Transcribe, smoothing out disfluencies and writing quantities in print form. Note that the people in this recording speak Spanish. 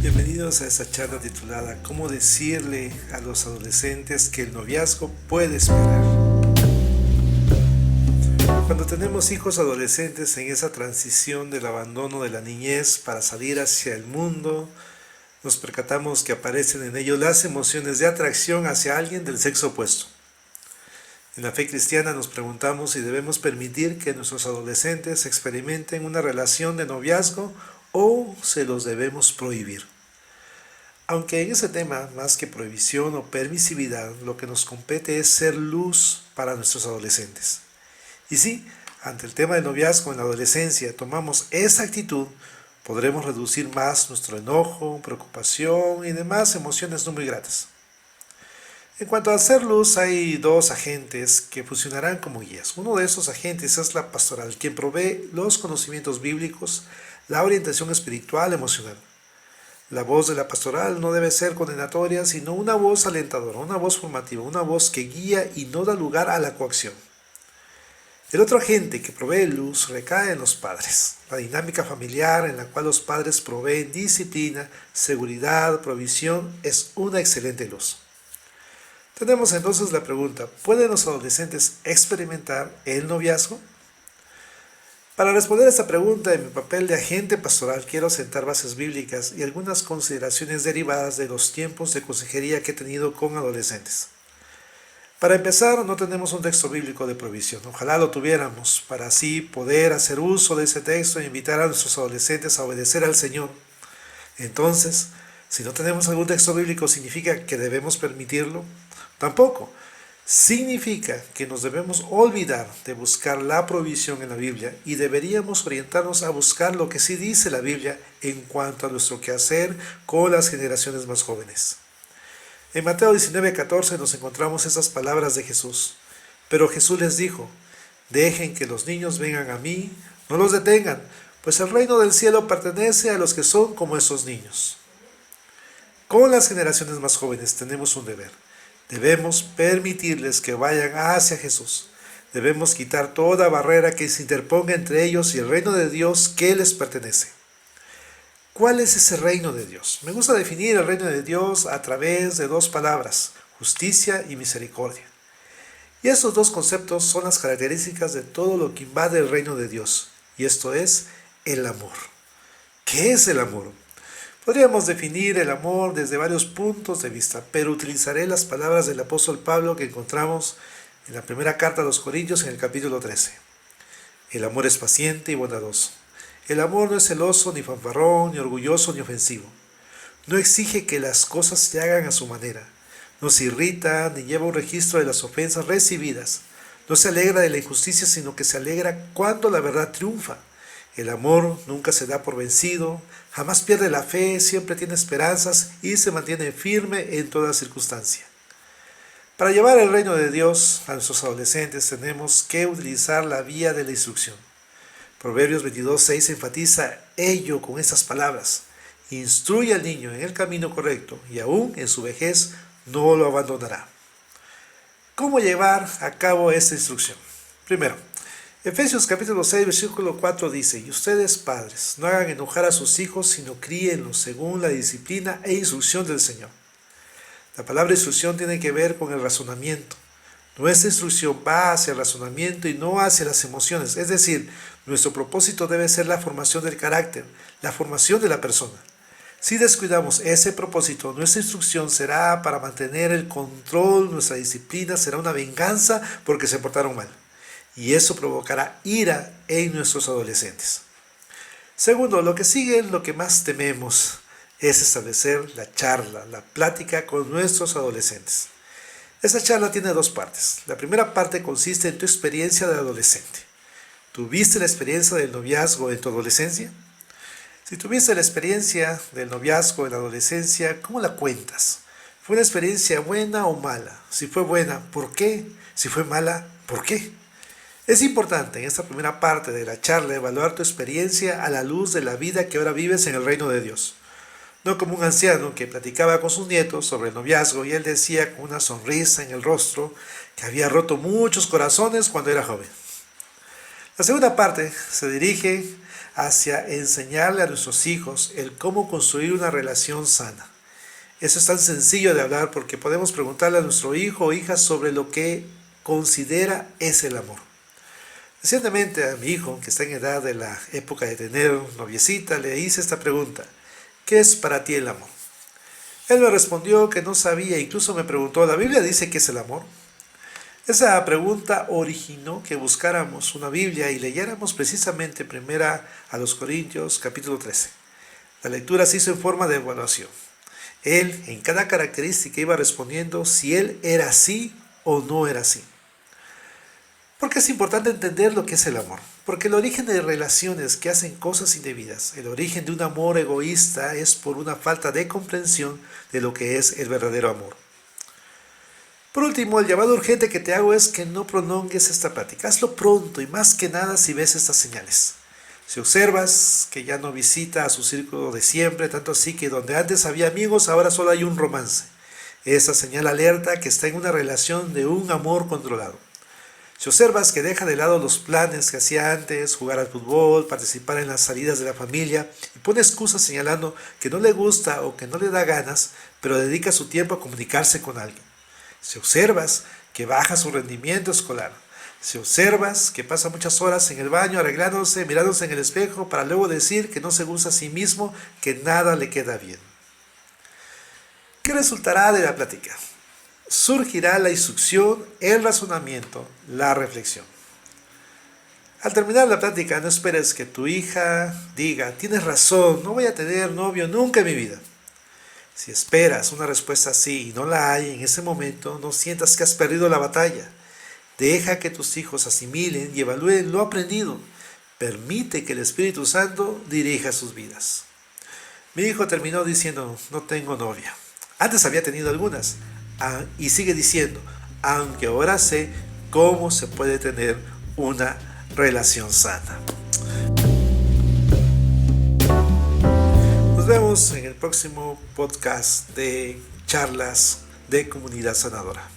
Bienvenidos a esta charla titulada ¿Cómo decirle a los adolescentes que el noviazgo puede esperar? Cuando tenemos hijos adolescentes en esa transición del abandono de la niñez para salir hacia el mundo, nos percatamos que aparecen en ellos las emociones de atracción hacia alguien del sexo opuesto. En la fe cristiana nos preguntamos si debemos permitir que nuestros adolescentes experimenten una relación de noviazgo o se los debemos prohibir. Aunque en ese tema, más que prohibición o permisividad, lo que nos compete es ser luz para nuestros adolescentes. Y si, ante el tema del noviazgo en la adolescencia, tomamos esa actitud, podremos reducir más nuestro enojo, preocupación y demás emociones no muy gratas. En cuanto a hacer luz, hay dos agentes que funcionarán como guías. Uno de esos agentes es la pastoral, quien provee los conocimientos bíblicos, la orientación espiritual, emocional. La voz de la pastoral no debe ser condenatoria, sino una voz alentadora, una voz formativa, una voz que guía y no da lugar a la coacción. El otro agente que provee luz recae en los padres. La dinámica familiar en la cual los padres proveen disciplina, seguridad, provisión, es una excelente luz. Tenemos entonces la pregunta, ¿pueden los adolescentes experimentar el noviazgo? Para responder a esta pregunta, en mi papel de agente pastoral quiero sentar bases bíblicas y algunas consideraciones derivadas de los tiempos de consejería que he tenido con adolescentes. Para empezar, no tenemos un texto bíblico de provisión. Ojalá lo tuviéramos, para así poder hacer uso de ese texto e invitar a nuestros adolescentes a obedecer al Señor. Entonces, si no tenemos algún texto bíblico, ¿significa que debemos permitirlo? Tampoco. Significa que nos debemos olvidar de buscar la provisión en la Biblia y deberíamos orientarnos a buscar lo que sí dice la Biblia en cuanto a nuestro quehacer con las generaciones más jóvenes. En Mateo 19:14 nos encontramos esas palabras de Jesús. Pero Jesús les dijo, dejen que los niños vengan a mí, no los detengan, pues el reino del cielo pertenece a los que son como esos niños. Con las generaciones más jóvenes tenemos un deber. Debemos permitirles que vayan hacia Jesús. Debemos quitar toda barrera que se interponga entre ellos y el reino de Dios que les pertenece. ¿Cuál es ese reino de Dios? Me gusta definir el reino de Dios a través de dos palabras, justicia y misericordia. Y estos dos conceptos son las características de todo lo que invade el reino de Dios, y esto es el amor. ¿Qué es el amor? Podríamos definir el amor desde varios puntos de vista, pero utilizaré las palabras del apóstol Pablo que encontramos en la primera carta a los Corintios en el capítulo 13. El amor es paciente y bondadoso. El amor no es celoso, ni fanfarrón, ni orgulloso, ni ofensivo. No exige que las cosas se hagan a su manera. No se irrita, ni lleva un registro de las ofensas recibidas. No se alegra de la injusticia, sino que se alegra cuando la verdad triunfa. El amor nunca se da por vencido, jamás pierde la fe, siempre tiene esperanzas y se mantiene firme en toda circunstancia. Para llevar el reino de Dios a nuestros adolescentes tenemos que utilizar la vía de la instrucción. Proverbios 22:6 enfatiza ello con estas palabras. Instruye al niño en el camino correcto y aún en su vejez no lo abandonará. ¿Cómo llevar a cabo esta instrucción? Primero, Efesios capítulo 6, versículo 4 dice, y ustedes padres, no hagan enojar a sus hijos, sino críenlos según la disciplina e instrucción del Señor. La palabra instrucción tiene que ver con el razonamiento. Nuestra instrucción va hacia el razonamiento y no hacia las emociones, es decir, nuestro propósito debe ser la formación del carácter, la formación de la persona. Si descuidamos ese propósito, nuestra instrucción será para mantener el control, nuestra disciplina será una venganza porque se portaron mal. Y eso provocará ira en nuestros adolescentes. Segundo, lo que sigue, lo que más tememos, es establecer la charla, la plática con nuestros adolescentes. Esta charla tiene dos partes. La primera parte consiste en tu experiencia de adolescente. ¿Tuviste la experiencia del noviazgo en tu adolescencia? Si tuviste la experiencia del noviazgo en la adolescencia, ¿cómo la cuentas? ¿Fue una experiencia buena o mala? Si fue buena, ¿por qué? Si fue mala, ¿por qué? Es importante en esta primera parte de la charla evaluar tu experiencia a la luz de la vida que ahora vives en el reino de Dios. No como un anciano que platicaba con sus nietos sobre el noviazgo y él decía con una sonrisa en el rostro que había roto muchos corazones cuando era joven. La segunda parte se dirige hacia enseñarle a nuestros hijos el cómo construir una relación sana. Eso es tan sencillo de hablar porque podemos preguntarle a nuestro hijo o hija sobre lo que considera es el amor. Recientemente a mi hijo, que está en edad de la época de tener noviecita, le hice esta pregunta: ¿qué es para ti el amor? Él me respondió que no sabía, incluso me preguntó: ¿la Biblia dice qué es el amor? Esa pregunta originó que buscáramos una Biblia y leyéramos precisamente primera a los Corintios capítulo 13. La lectura se hizo en forma de evaluación. Él en cada característica iba respondiendo si él era así o no era así. ¿Por qué es importante entender lo que es el amor? Porque el origen de relaciones que hacen cosas indebidas, el origen de un amor egoísta es por una falta de comprensión de lo que es el verdadero amor. Por último, el llamado urgente que te hago es que no prolongues esta plática. Hazlo pronto y más que nada si ves estas señales. Si observas que ya no visita a su círculo de siempre, tanto así que donde antes había amigos, ahora solo hay un romance. Esa señal alerta que está en una relación de un amor controlado. Si observas que deja de lado los planes que hacía antes, jugar al fútbol, participar en las salidas de la familia, y pone excusas señalando que no le gusta o que no le da ganas, pero dedica su tiempo a comunicarse con alguien. Si observas que baja su rendimiento escolar, si observas que pasa muchas horas en el baño arreglándose, mirándose en el espejo para luego decir que no se gusta a sí mismo, que nada le queda bien. ¿Qué resultará de la plática? Surgirá la instrucción, el razonamiento, la reflexión. Al terminar la plática, no esperes que tu hija diga: tienes razón, no voy a tener novio nunca en mi vida. Si esperas una respuesta así y no la hay en ese momento, no sientas que has perdido la batalla. Deja que tus hijos asimilen y evalúen lo aprendido. Permite que el Espíritu Santo dirija sus vidas. Mi hijo terminó diciendo: no tengo novia. Antes había tenido algunas. Y sigue diciendo: aunque ahora sé cómo se puede tener una relación sana. Nos vemos en el próximo podcast de Charlas de Comunidad Sanadora.